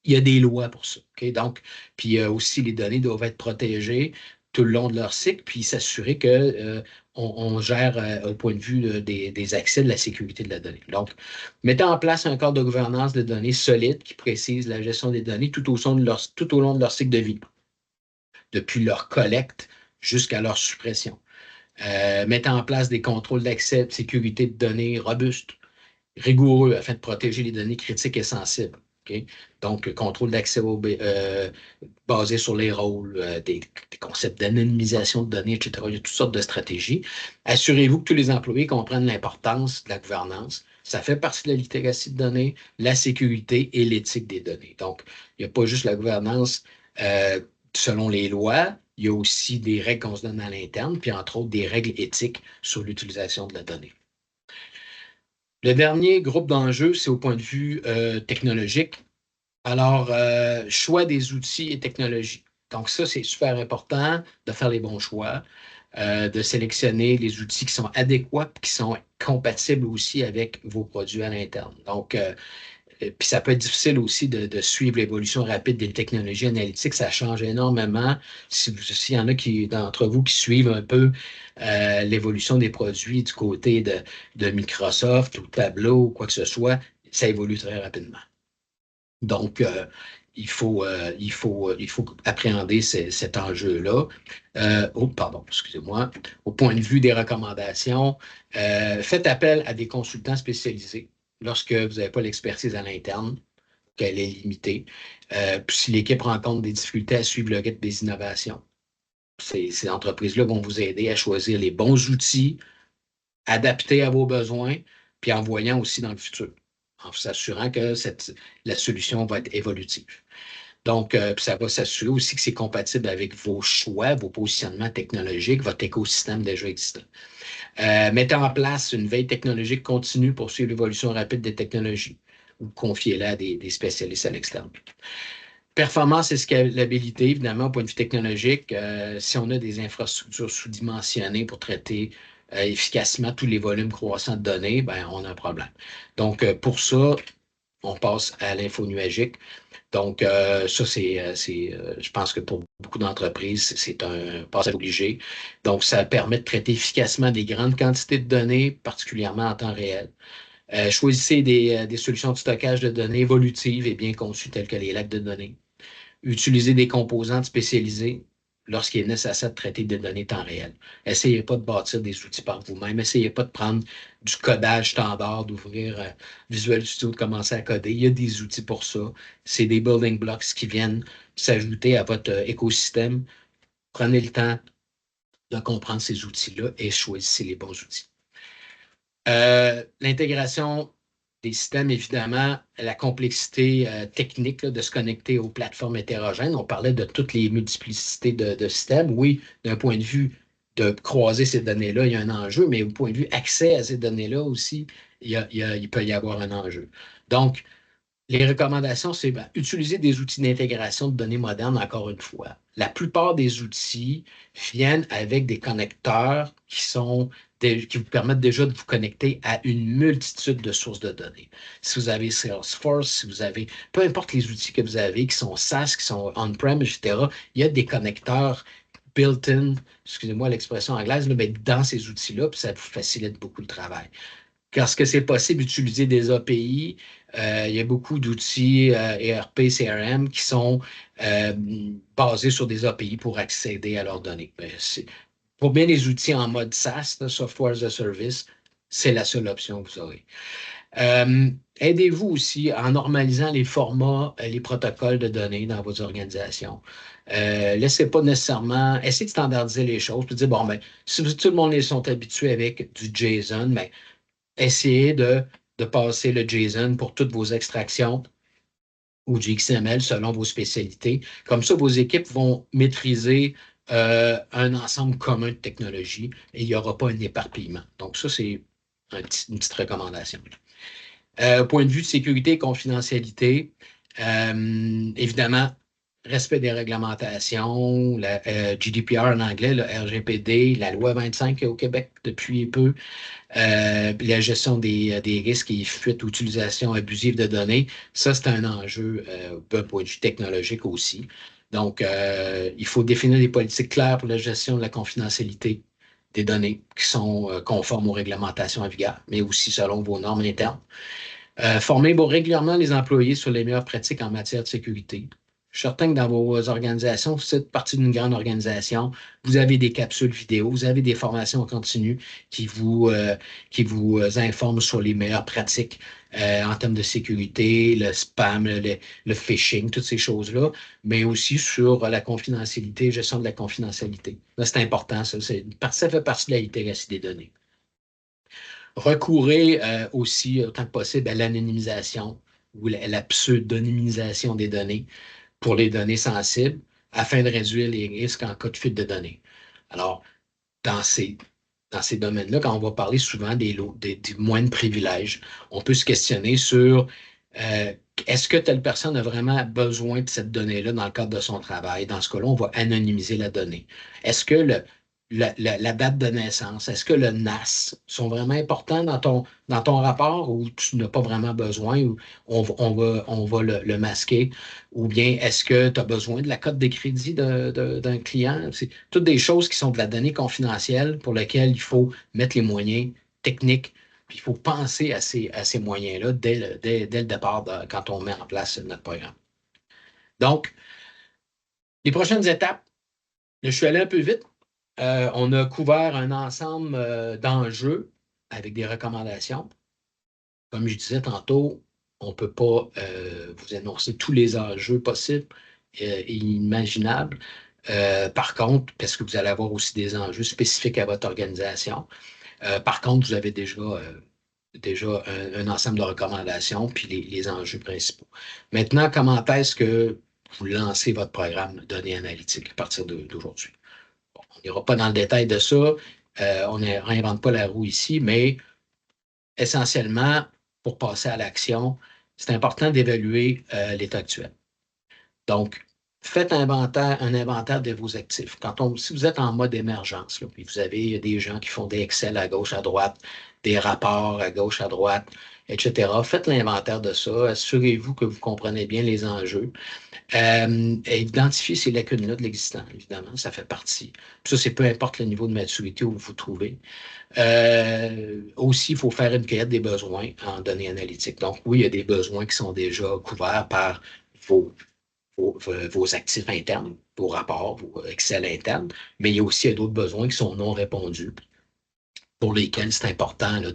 il y a des lois pour ça. Okay? Donc, puis aussi, les données doivent être protégées tout le long de leur cycle, puis s'assurer qu'on on gère au point de vue des accès de la sécurité de la donnée. Donc, mettons en place un cadre de gouvernance de données solide qui précise la gestion des données tout au long de leur cycle de vie, depuis leur collecte jusqu'à leur suppression. Mettre en place des contrôles d'accès de sécurité de données robustes, rigoureux afin de protéger les données critiques et sensibles. Okay? Donc, contrôle d'accès basé sur les rôles, des concepts d'anonymisation de données, etc. Il y a toutes sortes de stratégies. Assurez-vous que tous les employés comprennent l'importance de la gouvernance. Ça fait partie de la littératie de données, la sécurité et l'éthique des données. Donc, il n'y a pas juste la gouvernance selon les lois, il y a aussi des règles qu'on se donne à l'interne, puis entre autres des règles éthiques sur l'utilisation de la donnée. Le dernier groupe d'enjeux, c'est au point de vue technologique. Alors, choix des outils et technologies. Donc, ça, c'est super important de faire les bons choix, de sélectionner les outils qui sont adéquats, qui sont compatibles aussi avec vos produits à l'interne. Donc, puis ça peut être difficile aussi de suivre l'évolution rapide des technologies analytiques. Ça change énormément. S'il y en a d'entre vous qui suivent un peu l'évolution des produits du côté de Microsoft ou Tableau ou quoi que ce soit, ça évolue très rapidement. Donc, il faut appréhender cet enjeu-là. Pardon, excusez-moi. Au point de vue des recommandations, faites appel à des consultants spécialisés lorsque vous n'avez pas l'expertise à l'interne, qu'elle est limitée. Puis si l'équipe rencontre des difficultés à suivre le rythme des innovations, ces entreprises-là vont vous aider à choisir les bons outils adaptés à vos besoins, puis en voyant aussi dans le futur, en s'assurant que la solution va être évolutive. Donc, ça va s'assurer aussi que c'est compatible avec vos choix, vos positionnements technologiques, votre écosystème déjà existant. Mettez en place une veille technologique continue pour suivre l'évolution rapide des technologies ou confiez-la à des spécialistes à l'externe. Performance et scalabilité, évidemment, au point de vue technologique, si on a des infrastructures sous-dimensionnées pour traiter efficacement tous les volumes croissants de données, ben, on a un problème. Donc, pour ça, on passe à l'info nuagique. Donc, ça, je pense que pour beaucoup d'entreprises, c'est un passage obligé. Donc, ça permet de traiter efficacement des grandes quantités de données, particulièrement en temps réel. Choisissez des solutions de stockage de données évolutives et bien conçues telles que les lacs de données. Utilisez des composantes spécialisées lorsqu'il est nécessaire de traiter des données temps réel. Essayez pas de bâtir des outils par vous-même. Essayez pas de prendre du codage standard, d'ouvrir Visual Studio, de commencer à coder. Il y a des outils pour ça. C'est des building blocks qui viennent s'ajouter à votre écosystème. Prenez le temps de comprendre ces outils-là et choisissez les bons outils. L'intégration des systèmes, évidemment, la complexité technique là, de se connecter aux plateformes hétérogènes. On parlait de toutes les multiplicités de systèmes. Oui, d'un point de vue de croiser ces données-là, il y a un enjeu, mais au point de vue accès à ces données-là aussi, il peut y avoir un enjeu. Donc, les recommandations, c'est utiliser des outils d'intégration de données modernes, encore une fois. La plupart des outils viennent avec des connecteurs qui vous permettent déjà de vous connecter à une multitude de sources de données. Si vous avez Salesforce, si vous avez, peu importe les outils que vous avez, qui sont SaaS, qui sont on-prem, etc., il y a des connecteurs built-in, excusez-moi l'expression anglaise, là, mais dans ces outils-là, puis ça vous facilite beaucoup le travail. Parce que c'est possible d'utiliser des API. Il y a beaucoup d'outils ERP, CRM qui sont basés sur des API pour accéder à leurs données. Pour bien les outils en mode SaaS, Software as a Service, c'est la seule option que vous aurez. Aidez-vous aussi en normalisant les formats, les protocoles de données dans vos organisations. Laissez pas nécessairement, essayez de standardiser les choses, puis dire, bon, ben, si tout le monde les sont habitués avec du JSON, ben, essayez de passer le JSON pour toutes vos extractions ou du XML selon vos spécialités. Comme ça, vos équipes vont maîtriser un ensemble commun de technologies et il n'y aura pas un éparpillement. Donc, ça, c'est une petite recommandation. Point de vue de sécurité et confidentialité, évidemment, respect des réglementations, la GDPR en anglais, le RGPD, la loi 25 au Québec depuis peu, la gestion des risques et fuites ou utilisation abusive de données, ça, c'est un enjeu d'un point de vue technologique aussi. Donc, il faut définir des politiques claires pour la gestion de la confidentialité des données qui sont conformes aux réglementations en vigueur, mais aussi selon vos normes internes. Formez régulièrement les employés sur les meilleures pratiques en matière de sécurité. Je suis certain que dans vos organisations, vous êtes partie d'une grande organisation, vous avez des capsules vidéo, vous avez des formations continues qui vous informent sur les meilleures pratiques en termes de sécurité, le spam, le phishing, toutes ces choses-là, mais aussi sur la confidentialité, gestion de la confidentialité. Là, c'est important, ça fait partie de la littératie des données. Recourez aussi, autant que possible, à l'anonymisation ou la pseudonymisation des données pour les données sensibles afin de réduire les risques en cas de fuite de données. Alors, dans ces, dans ces domaines-là, quand on va parler souvent des moindres privilèges, on peut se questionner sur est-ce que telle personne a vraiment besoin de cette donnée-là dans le cadre de son travail? Dans ce cas-là, on va anonymiser la donnée. Est-ce que la date de naissance, est-ce que le NAS sont vraiment importants dans ton rapport ou tu n'as pas vraiment besoin ou on va le masquer? Ou bien est-ce que tu as besoin de la cote de crédit d'un client? C'est toutes des choses qui sont de la donnée confidentielle pour lesquelles il faut mettre les moyens techniques. Puis il faut penser à ces moyens-là dès le départ quand on met en place notre programme. Donc, les prochaines étapes, je suis allé un peu vite. On a couvert un ensemble d'enjeux avec des recommandations. Comme je disais tantôt, on ne peut pas vous énoncer tous les enjeux possibles et imaginables. Par contre, parce que vous allez avoir aussi des enjeux spécifiques à votre organisation. Par contre, vous avez déjà un ensemble de recommandations puis les enjeux principaux. Maintenant, comment est-ce que vous lancez votre programme de données analytiques à partir d'aujourd'hui? Bon, on n'ira pas dans le détail de ça. On ne réinvente pas la roue ici, mais essentiellement, pour passer à l'action, c'est important d'évaluer l'état actuel. Donc, faites un inventaire de vos actifs. Si vous êtes en mode émergence, là, puis vous avez des gens qui font des Excel à gauche, à droite, des rapports à gauche, à droite, etc., faites l'inventaire de ça. Assurez-vous que vous comprenez bien les enjeux. Et identifier ces lacunes-là de l'existant, évidemment, ça fait partie. Puis ça, c'est peu importe le niveau de maturité où vous vous trouvez. Aussi, il faut faire une cueillette des besoins en données analytiques. Donc, oui, il y a des besoins qui sont déjà couverts par vos, vos actifs internes, vos rapports, vos Excel internes, mais il y a aussi d'autres besoins qui sont non répondus pour lesquels c'est important là,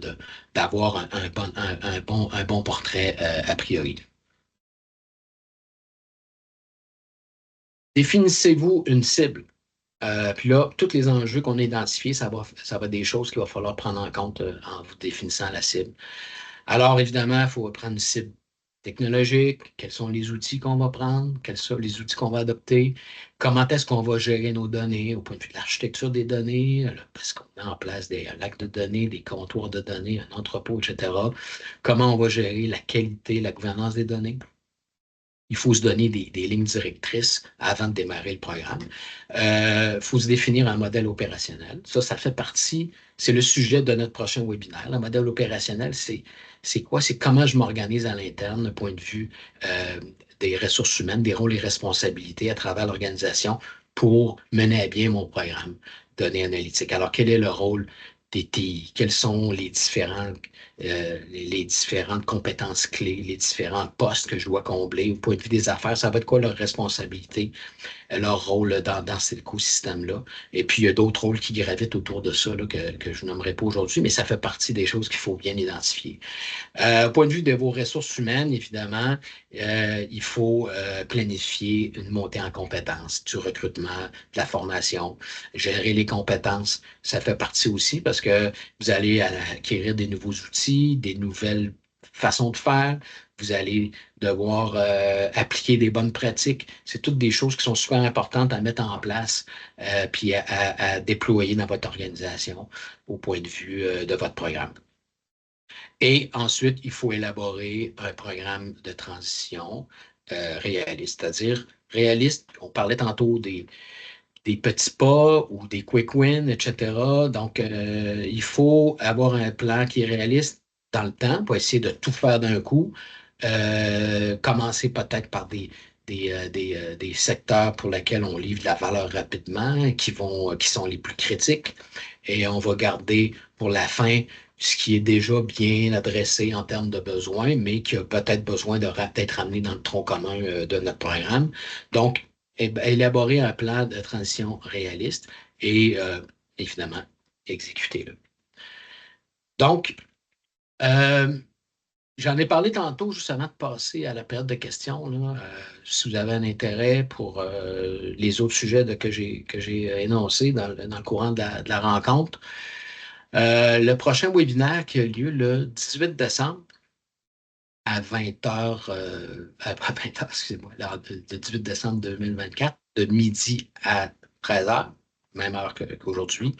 d'avoir un bon portrait a priori. Définissez-vous une cible. Puis là, tous les enjeux qu'on a identifiés, ça va être des choses qu'il va falloir prendre en compte en vous définissant la cible. Alors, évidemment, il faut prendre une cible technologique, quels sont les outils qu'on va prendre, quels sont les outils qu'on va adopter, comment est-ce qu'on va gérer nos données au point de vue de l'architecture des données, parce qu'on met en place des lacs de données, des comptoirs de données, un entrepôt, etc. Comment on va gérer la qualité, la gouvernance des données. Il faut se donner des lignes directrices avant de démarrer le programme. Il faut se définir un modèle opérationnel. Ça fait partie, c'est le sujet de notre prochain webinaire. Le modèle opérationnel, c'est quoi? C'est comment je m'organise à l'interne, d'un point de vue des ressources humaines, des rôles et responsabilités à travers l'organisation pour mener à bien mon programme données analytiques. Alors, quel est le rôle des TI? Quels sont les différentes compétences clés, les différents postes que je dois combler au point de vue des affaires? Ça va être quoi leur responsabilité? Leur rôle dans cet écosystème-là. Et puis, il y a d'autres rôles qui gravitent autour de ça là, que je nommerai pas aujourd'hui, mais ça fait partie des choses qu'il faut bien identifier. Au point de vue de vos ressources humaines, évidemment, il faut planifier une montée en compétences, du recrutement, de la formation, gérer les compétences. Ça fait partie aussi parce que vous allez acquérir des nouveaux outils, des nouvelles façons de faire. Vous allez devoir appliquer des bonnes pratiques. C'est toutes des choses qui sont super importantes à mettre en place puis à déployer dans votre organisation au point de vue de votre programme. Et ensuite, il faut élaborer un programme de transition réaliste, c'est-à-dire réaliste. On parlait tantôt des petits pas ou des quick wins, etc. Donc, il faut avoir un plan qui est réaliste dans le temps pour essayer de tout faire d'un coup. Commencer peut-être par des secteurs pour lesquels on livre de la valeur rapidement, qui sont les plus critiques. Et on va garder pour la fin ce qui est déjà bien adressé en termes de besoins, mais qui a peut-être besoin d'être ramené dans le tronc commun de notre programme. Donc, élaborer un plan de transition réaliste et évidemment exécuter-le. Donc, euh, j'en ai parlé tantôt juste avant de passer à la période de questions. Là. Si vous avez un intérêt pour les autres sujets que j'ai énoncés dans le courant de la rencontre, le prochain webinaire qui a lieu le 18 décembre à 20 heures, à 20 heures, excusez-moi, le 18 décembre 2024, de midi à 13 heures, même heure qu'aujourd'hui.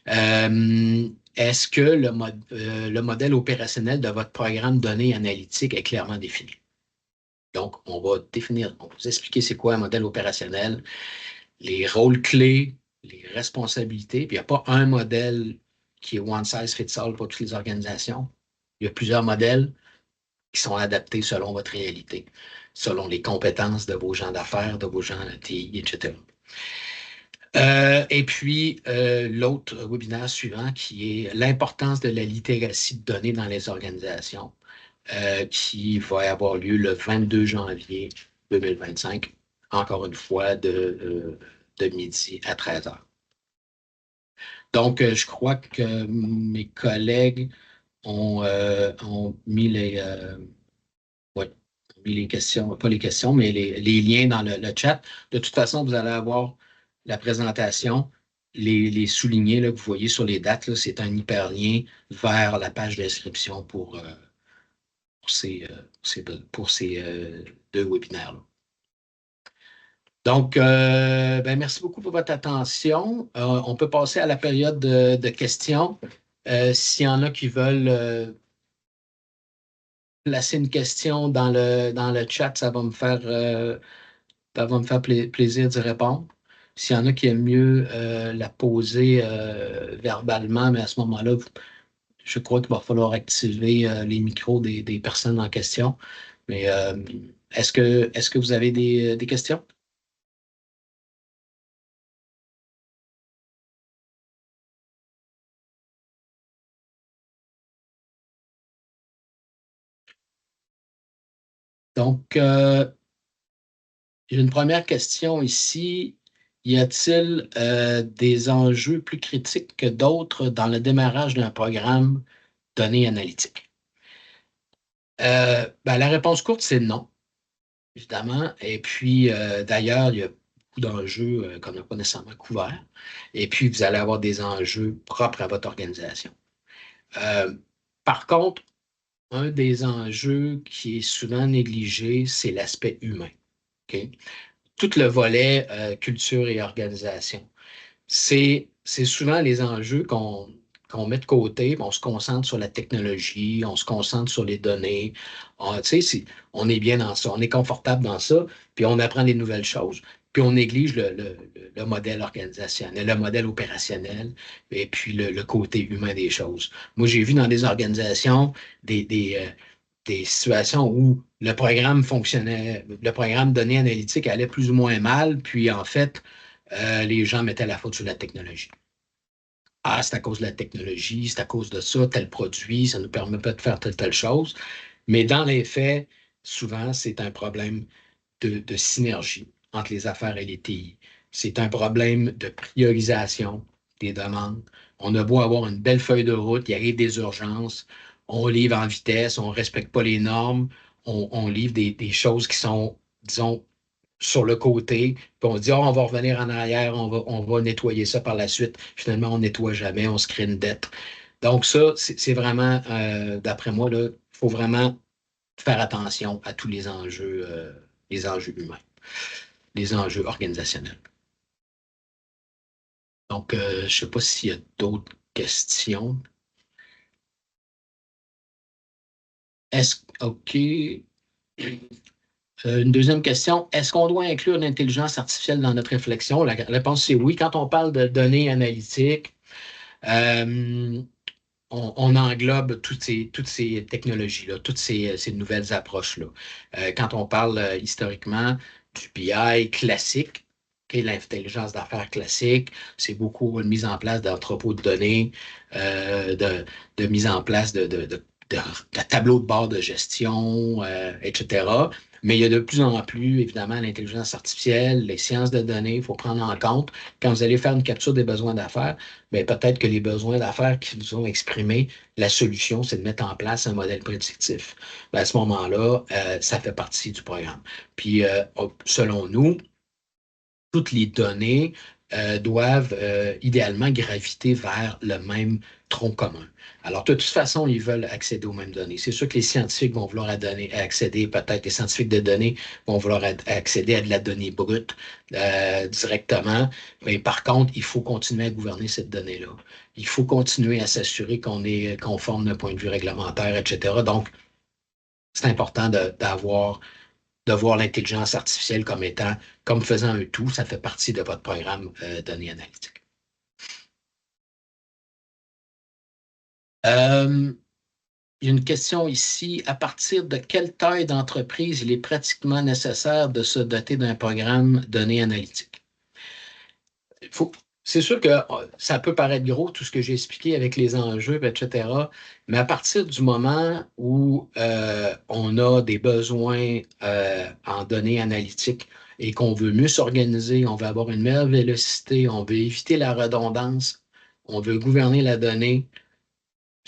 Est-ce que le modèle opérationnel de votre programme de données analytiques est clairement défini? Donc, on va vous expliquer c'est quoi un modèle opérationnel, les rôles clés, les responsabilités. Puis il n'y a pas un modèle qui est one size fits all pour toutes les organisations. Il y a plusieurs modèles qui sont adaptés selon votre réalité, selon les compétences de vos gens d'affaires, de vos gens de TI, etc. Et puis, l'autre webinaire suivant qui est l'importance de la littératie de données dans les organisations, qui va avoir lieu le 22 janvier 2025, encore une fois, de midi à 13 heures. Donc, je crois que mes collègues ont mis ouais, ont mis les questions, pas les questions, mais les liens dans le chat. De toute façon, vous allez avoir la présentation, les soulignés là, que vous voyez sur les dates, c'est un hyperlien vers la page d'inscription pour ces deux webinaires-là. Donc, ben, merci beaucoup pour votre attention. On peut passer à la période de questions. S'il y en a qui veulent placer une question dans le chat, ça va me faire Ça va me faire plaisir d'y répondre. S'il y en a qui aiment mieux la poser verbalement, mais à ce moment-là, je crois qu'il va falloir activer les micros des personnes en question. Mais est-ce que vous avez des questions? Donc, j'ai une première question ici. Y a-t-il des enjeux plus critiques que d'autres dans le démarrage d'un programme données analytiques? Ben, la réponse courte, c'est non, évidemment. Et puis, d'ailleurs, il y a beaucoup d'enjeux qu'on n'a pas nécessairement couverts. Et puis, vous allez avoir des enjeux propres à votre organisation. Euh, Par contre, un des enjeux qui est souvent négligé, c'est l'aspect humain. OK? Tout le volet culture et organisation. C'est souvent les enjeux qu'on met de côté, puis on se concentre sur la technologie, on se concentre sur les données. Tu sais, on est bien dans ça, on est confortable dans ça, puis on apprend des nouvelles choses. Puis on néglige le modèle organisationnel, le modèle opérationnel, et puis le côté humain des choses. Moi, j'ai vu dans des organisations des situations où le programme fonctionnait, le programme données analytiques allait plus ou moins mal, puis en fait, les gens mettaient la faute sur la technologie. Ah, c'est à cause de la technologie, c'est à cause de ça, tel produit, ça ne nous permet pas de faire telle chose. Mais dans les faits, souvent, c'est un problème de synergie entre les affaires et les TI. C'est un problème de priorisation des demandes. On a beau avoir une belle feuille de route, il arrive des urgences, on livre en vitesse, on ne respecte pas les normes, on livre des choses qui sont, disons, sur le côté, puis on dit, oh, on va revenir en arrière, on va nettoyer ça par la suite. Finalement, on ne nettoie jamais, on se crée une dette. Donc ça, c'est vraiment, d'après moi, il faut vraiment faire attention à tous les enjeux humains, les enjeux organisationnels. Donc, je ne sais pas s'il y a d'autres questions. OK. Une deuxième question. Est-ce qu'on doit inclure l'intelligence artificielle dans notre réflexion? La réponse, c'est oui. Quand on parle de données analytiques, euh, on englobe toutes ces technologies-là, toutes ces nouvelles approches-là. Quand on parle historiquement du BI classique, l'intelligence d'affaires classique, c'est beaucoup une mise en place d'entrepôts de données, de mise en place de tableaux de bord de gestion, etc. Mais il y a de plus en plus, évidemment, l'intelligence artificielle, les sciences de données, il faut prendre en compte. Quand vous allez faire une capture des besoins d'affaires, bien, peut-être que les besoins d'affaires qui vous ont exprimés, la solution, c'est de mettre en place un modèle prédictif. Bien, à ce moment-là, ça fait partie du programme. Puis, selon nous, toutes les données doivent idéalement graviter vers le même tronc commun. Alors, de toute façon, ils veulent accéder aux mêmes données. C'est sûr que les scientifiques vont vouloir accéder, peut-être les scientifiques de données vont vouloir accéder à de la donnée brute directement. Mais par contre, il faut continuer à gouverner cette donnée-là. Il faut continuer à s'assurer qu'on est conforme d'un point de vue réglementaire, etc. Donc, c'est important de voir l'intelligence artificielle comme faisant un tout, ça fait partie de votre programme données analytiques. Euh, il y a une question ici. À partir de quelle taille d'entreprise il est pratiquement nécessaire de se doter d'un programme données analytiques? Faut, c'est sûr que ça peut paraître gros, tout ce que j'ai expliqué avec les enjeux, etc. Mais à partir du moment où on a des besoins en données analytiques et qu'on veut mieux s'organiser, on veut avoir une meilleure vélocité, on veut éviter la redondance, on veut gouverner la donnée,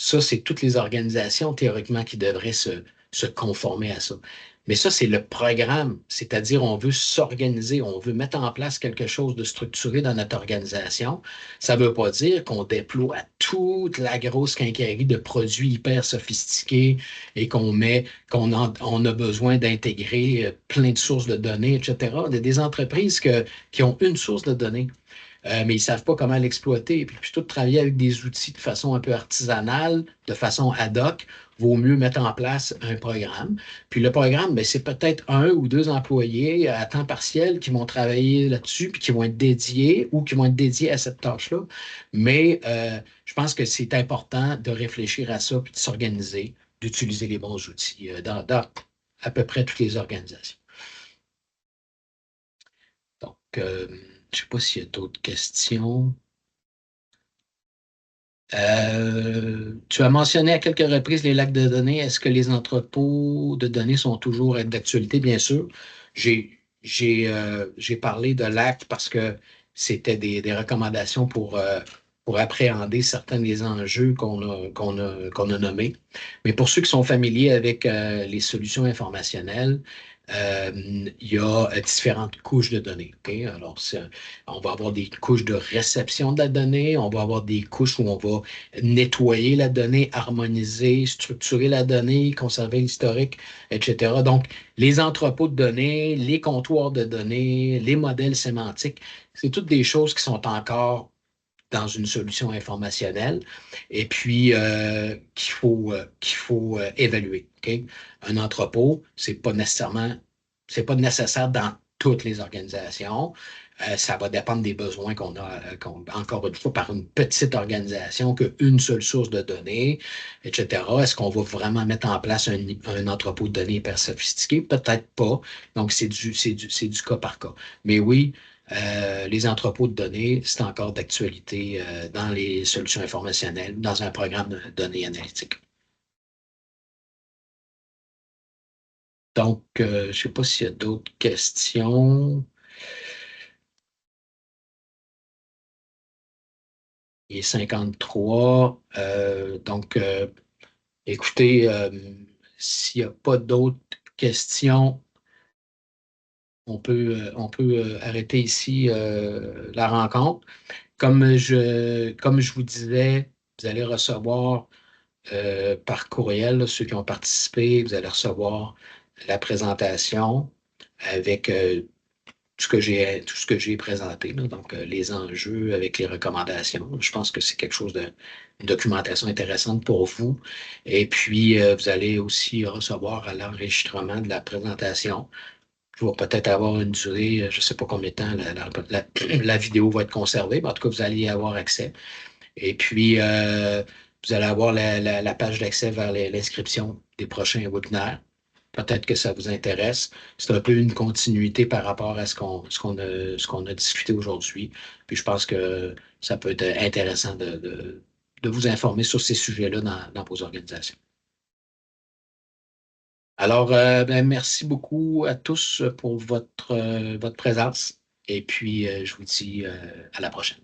ça, c'est toutes les organisations théoriquement qui devraient se conformer à ça. Mais ça, c'est le programme, c'est-à-dire on veut s'organiser, on veut mettre en place quelque chose de structuré dans notre organisation. Ça ne veut pas dire qu'on déploie toute la grosse quincaillerie de produits hyper sophistiqués et qu'on a besoin d'intégrer plein de sources de données, etc. Il y a des entreprises qui ont une source de données. mais ils ne savent pas comment l'exploiter. Puis plutôt de travailler avec des outils de façon un peu artisanale, de façon ad hoc, vaut mieux mettre en place un programme. Puis le programme, ben, c'est peut-être un ou deux employés à temps partiel qui vont travailler là-dessus, puis qui vont être dédiés ou qui vont être dédiés à cette tâche-là. Mais je pense que c'est important de réfléchir à ça, puis de s'organiser, d'utiliser les bons outils dans à peu près toutes les organisations. Donc, je ne sais pas s'il y a d'autres questions. Tu as mentionné à quelques reprises les lacs de données. Est-ce que les entrepôts de données sont toujours d'actualité? Bien sûr. J'ai parlé de lacs parce que c'était des recommandations pour appréhender certains des enjeux qu'on a nommés. Mais pour ceux qui sont familiers avec les solutions informationnelles, il y a différentes couches de données. OK? Alors, on va avoir des couches de réception de la donnée, on va avoir des couches où on va nettoyer la donnée, harmoniser, structurer la donnée, conserver l'historique, etc. Donc, les entrepôts de données, les comptoirs de données, les modèles sémantiques, c'est toutes des choses qui sont encore dans une solution informationnelle et puis qu'il faut évaluer. OK? Un entrepôt, c'est pas nécessaire dans toutes les organisations. Ça va dépendre des besoins qu'on a, encore une fois, par une petite organisation, qu'une seule source de données, etc. Est-ce qu'on va vraiment mettre en place un entrepôt de données hyper sophistiqué? Peut-être pas. Donc, c'est du cas par cas. Mais oui, les entrepôts de données, c'est encore d'actualité dans les solutions informationnelles, dans un programme de données analytiques. Donc, je ne sais pas s'il y a d'autres questions. Il est 53. Donc, écoutez, s'il n'y a pas d'autres questions, on peut arrêter ici la rencontre. Comme je vous disais, vous allez recevoir par courriel, là, ceux qui ont participé, vous allez recevoir la présentation avec tout ce que j'ai présenté, là, donc les enjeux avec les recommandations. Je pense que c'est quelque chose une documentation intéressante pour vous. Et puis, vous allez aussi recevoir à l'enregistrement de la présentation. Je vais peut-être avoir une durée, je ne sais pas combien de temps la vidéo va être conservée, mais en tout cas, vous allez y avoir accès. Et puis, vous allez avoir la page d'accès vers l'inscription des prochains webinaires. Peut-être que ça vous intéresse. C'est un peu une continuité par rapport à ce qu'on a discuté aujourd'hui. Puis je pense que ça peut être intéressant de vous informer sur ces sujets-là dans vos organisations. Alors, ben, merci beaucoup à tous pour votre présence. Et puis, je vous dis à la prochaine.